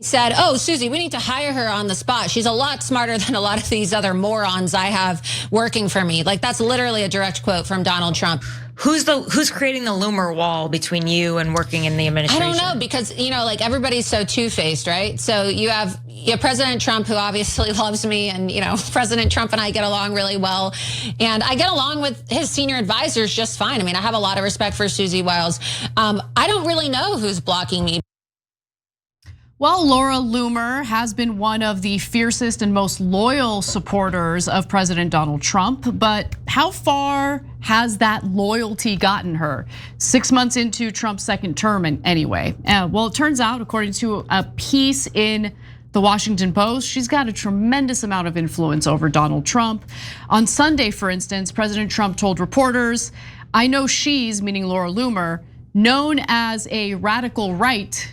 said, oh, Susie, we need to hire her on the spot. She's a lot smarter than a lot of these other morons I have working for me. Like, that's literally a direct quote from Donald Trump. Who's creating the Loomer wall between you and working in the administration? I don't know, because like everybody's so two-faced, right? So you have President Trump, who obviously loves me, and President Trump and I get along really well, and I get along with his senior advisors just fine. I mean, I have a lot of respect for Susie Wiles. I don't really know who's blocking me. Well, Laura Loomer has been one of the fiercest and most loyal supporters of President Donald Trump, but how far has that loyalty gotten her? 6 months into Trump's second term, anyway. Well, it turns out, according to a piece in the Washington Post, she's got a tremendous amount of influence over Donald Trump. On Sunday, for instance, President Trump told reporters, "I know she's," meaning Laura Loomer, "known as a radical right.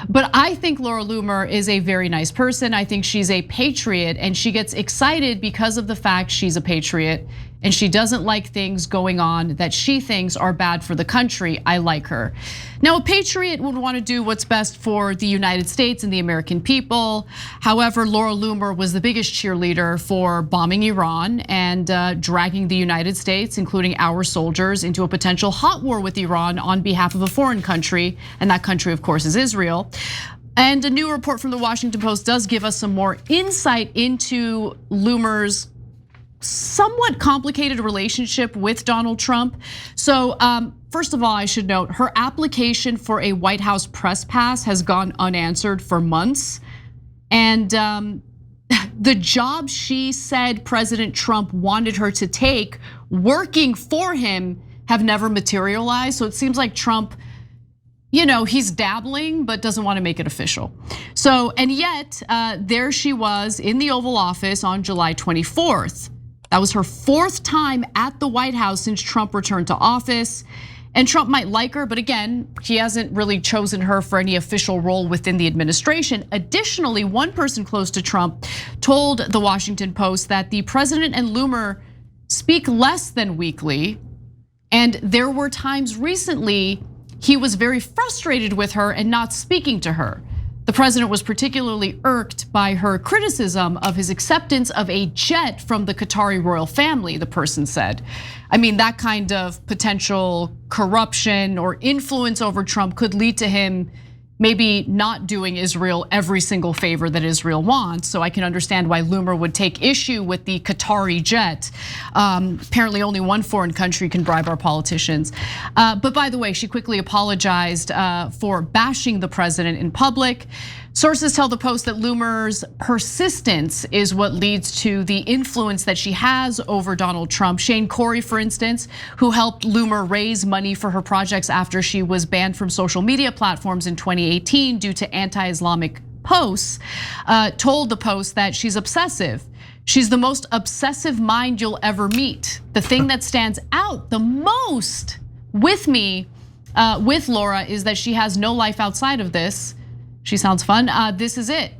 But I think Laura Loomer is a very nice person. I think she's a patriot, and she gets excited because of the fact she's a patriot, and she doesn't like things going on that she thinks are bad for the country. I like her." Now, a patriot would want to do what's best for the United States and the American people. However, Laura Loomer was the biggest cheerleader for bombing Iran and dragging the United States, including our soldiers, into a potential hot war with Iran on behalf of a foreign country, and that country, of course, is Israel. And a new report from the Washington Post does give us some more insight into Loomer's somewhat complicated relationship with Donald Trump. So first of all, I should note her application for a White House press pass has gone unanswered for months. And the job she said President Trump wanted her to take, working for him, have never materialized. So it seems like Trump, he's dabbling, but doesn't want to make it official. So, and yet there she was in the Oval Office on July 24th. That was her fourth time at the White House since Trump returned to office. And Trump might like her, but again, he hasn't really chosen her for any official role within the administration. Additionally, one person close to Trump told the Washington Post that the president and Loomer speak less than weekly. And there were times recently he was very frustrated with her and not speaking to her. The president was particularly irked by her criticism of his acceptance of a jet from the Qatari royal family, the person said. I mean, that kind of potential corruption or influence over Trump could lead to him maybe not doing Israel every single favor that Israel wants. So I can understand why Loomer would take issue with the Qatari jet. Apparently only one foreign country can bribe our politicians. But by the way, she quickly apologized for bashing the president in public. Sources tell the Post that Loomer's persistence is what leads to the influence that she has over Donald Trump. Shane Corey, for instance, who helped Loomer raise money for her projects after she was banned from social media platforms in 2018 due to anti-Islamic posts, told the Post that she's obsessive. She's the most obsessive mind you'll ever meet. The thing that stands out the most with me, with Laura, is that she has no life outside of this. She sounds fun. This is it.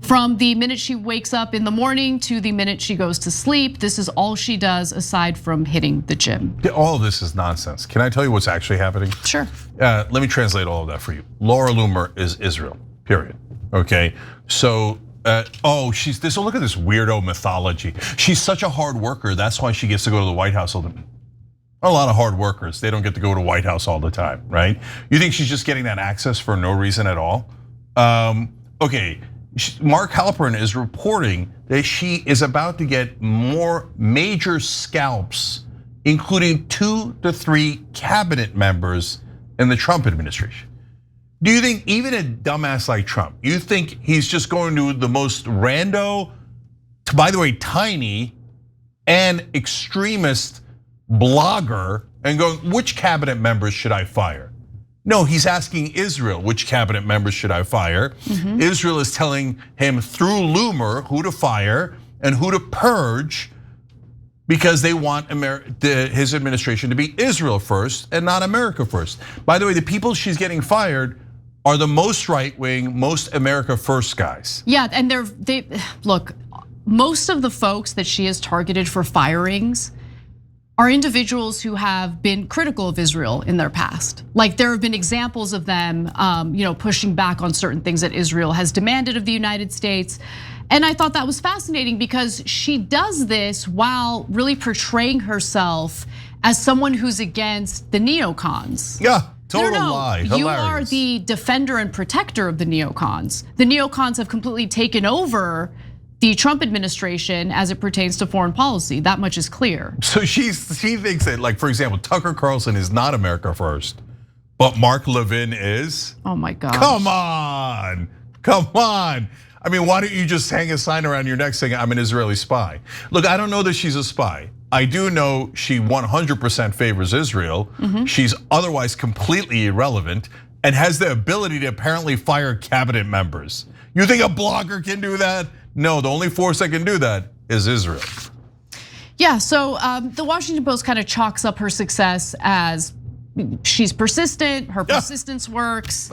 From the minute she wakes up in the morning to the minute she goes to sleep, this is all she does aside from hitting the gym. All of this is nonsense. Can I tell you what's actually happening? Sure. Let me translate all of that for you. Laura Loomer is Israel, period. Okay, so, she's this, look at this weirdo mythology. She's such a hard worker, that's why she gets to go to the White House all the time. A lot of hard workers, they don't get to go to White House all the time, right? You think she's just getting that access for no reason at all? Okay, Mark Halperin is reporting that she is about to get more major scalps, including 2 to 3 cabinet members in the Trump administration. Do you think even a dumbass like Trump, you think he's just going to the most rando, by the way, tiny and extremist blogger and going, which cabinet members should I fire? No, he's asking Israel, which cabinet members should I fire? Israel is telling him through Loomer who to fire and who to purge, because they want his administration to be Israel first and not America first. By the way, the people she's getting fired are the most right-wing, most America first guys. Yeah, and look, most of the folks that she has targeted for firings are individuals who have been critical of Israel in their past. Like there have been examples of them, pushing back on certain things that Israel has demanded of the United States. And I thought that was fascinating because she does this while really portraying herself as someone who's against the neocons. Yeah, total lie. You Hilarious. are the defender and protector of the neocons. The neocons have completely taken over the Trump administration as it pertains to foreign policy. That much is clear. So she thinks that, like, for example, Tucker Carlson is not America first, but Mark Levin is? Oh my God. Come on. I mean, why don't you just hang a sign around your neck saying, I'm an Israeli spy? Look, I don't know that she's a spy. I do know she 100% favors Israel. She's otherwise completely irrelevant and has the ability to apparently fire cabinet members. You think a blogger can do that? No, the only force that can do that is Israel. Yeah, so the Washington Post kind of chalks up her success as she's persistent, her persistence works.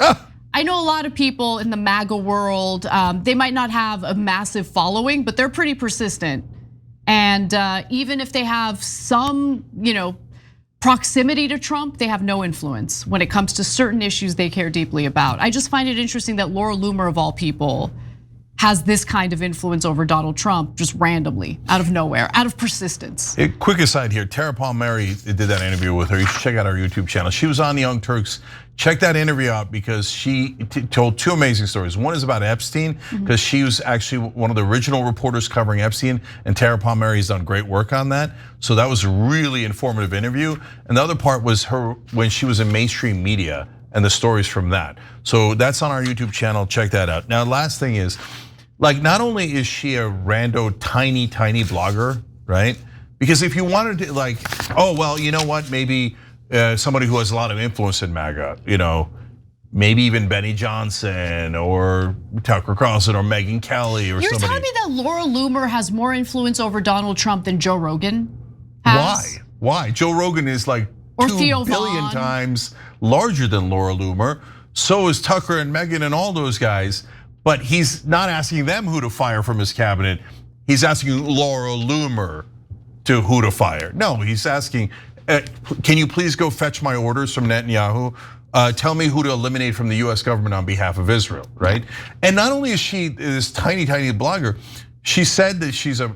I know a lot of people in the MAGA world, they might not have a massive following, but they're pretty persistent. And even if they have some, proximity to Trump, they have no influence when it comes to certain issues they care deeply about. I just find it interesting that Laura Loomer, of all people, has this kind of influence over Donald Trump just randomly, out of nowhere, out of persistence. Quick aside here, Tara Palmieri did that interview with her. You should check out our YouTube channel. She was on the Young Turks. Check that interview out because she told two amazing stories. One is about Epstein, because she was actually one of the original reporters covering Epstein, and Tara Palmieri has done great work on that. So that was a really informative interview. And the other part was her when she was in mainstream media and the stories from that. So that's on our YouTube channel, check that out. Now, last thing is, like, not only is she a rando tiny blogger, right? Because if you wanted to, like, oh, well, you know what, maybe somebody who has a lot of influence in MAGA, maybe even Benny Johnson or Tucker Carlson or Megyn Kelly or somebody. You're telling me that Laura Loomer has more influence over Donald Trump than Joe Rogan has? Why? Joe Rogan is like 2 billion times larger than Laura Loomer. So is Tucker and Megyn and all those guys. But he's not asking them who to fire from his cabinet. He's asking Laura Loomer to who to fire. No, he's asking, can you please go fetch my orders from Netanyahu? Tell me who to eliminate from the US government on behalf of Israel, right? And not only is she this tiny blogger, she said that she's a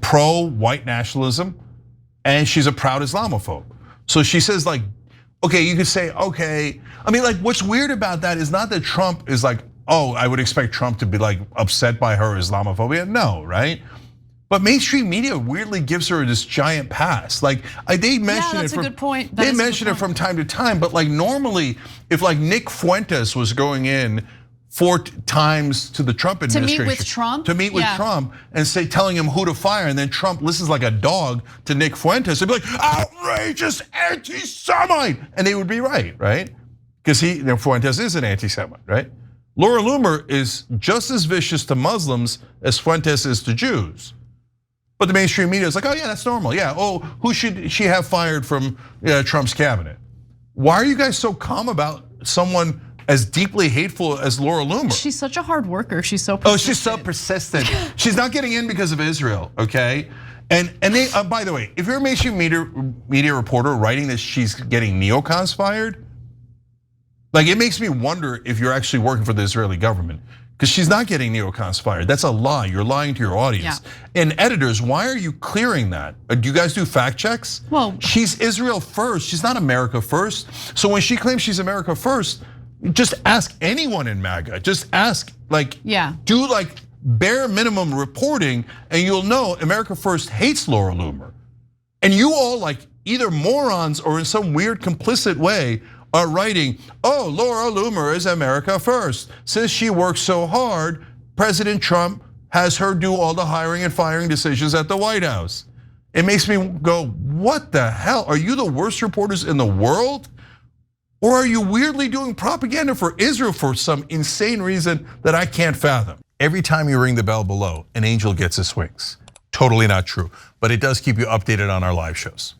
pro-white nationalism and she's a proud Islamophobe. So she says, like, okay, you could say, okay. I mean, like, what's weird about that is not that Trump is like, oh, I would expect Trump to be like upset by her Islamophobia. No, right? But mainstream media weirdly gives her this giant pass. Like they mention that's it. a good point. They mention it from time to time, but like normally, if like Nick Fuentes was going in 4 times to the Trump administration to meet with Trump, and telling him who to fire, and then Trump listens like a dog to Nick Fuentes, they'd be like, outrageous anti-Semite, and they would be right? Because Fuentes is an anti-Semite, right? Laura Loomer is just as vicious to Muslims as Fuentes is to Jews. But the mainstream media is like, oh yeah, that's normal. Yeah, oh, who should she have fired from Trump's cabinet? Why are you guys so calm about someone as deeply hateful as Laura Loomer? She's such a hard worker, she's so persistent. Oh, she's so persistent. She's not getting in because of Israel, okay? And they, by the way, if you're a mainstream media reporter writing that she's getting neocons fired, like it makes me wonder if you're actually working for the Israeli government, because she's not getting neocons fired. That's a lie. You're lying to your audience. Yeah. And editors, why are you clearing that? Do you guys do fact checks? Well, she's Israel first. She's not America first. So when she claims she's America first, just ask anyone in MAGA. Just ask, do like bare minimum reporting, and you'll know America First hates Laura Loomer. And you all, like, either morons or in some weird complicit way, are writing, oh, Laura Loomer is America First. Since she works so hard, President Trump has her do all the hiring and firing decisions at the White House. It makes me go, what the hell? Are you the worst reporters in the world? Or are you weirdly doing propaganda for Israel for some insane reason that I can't fathom? Every time you ring the bell below, an angel gets his wings. Totally not true, but it does keep you updated on our live shows.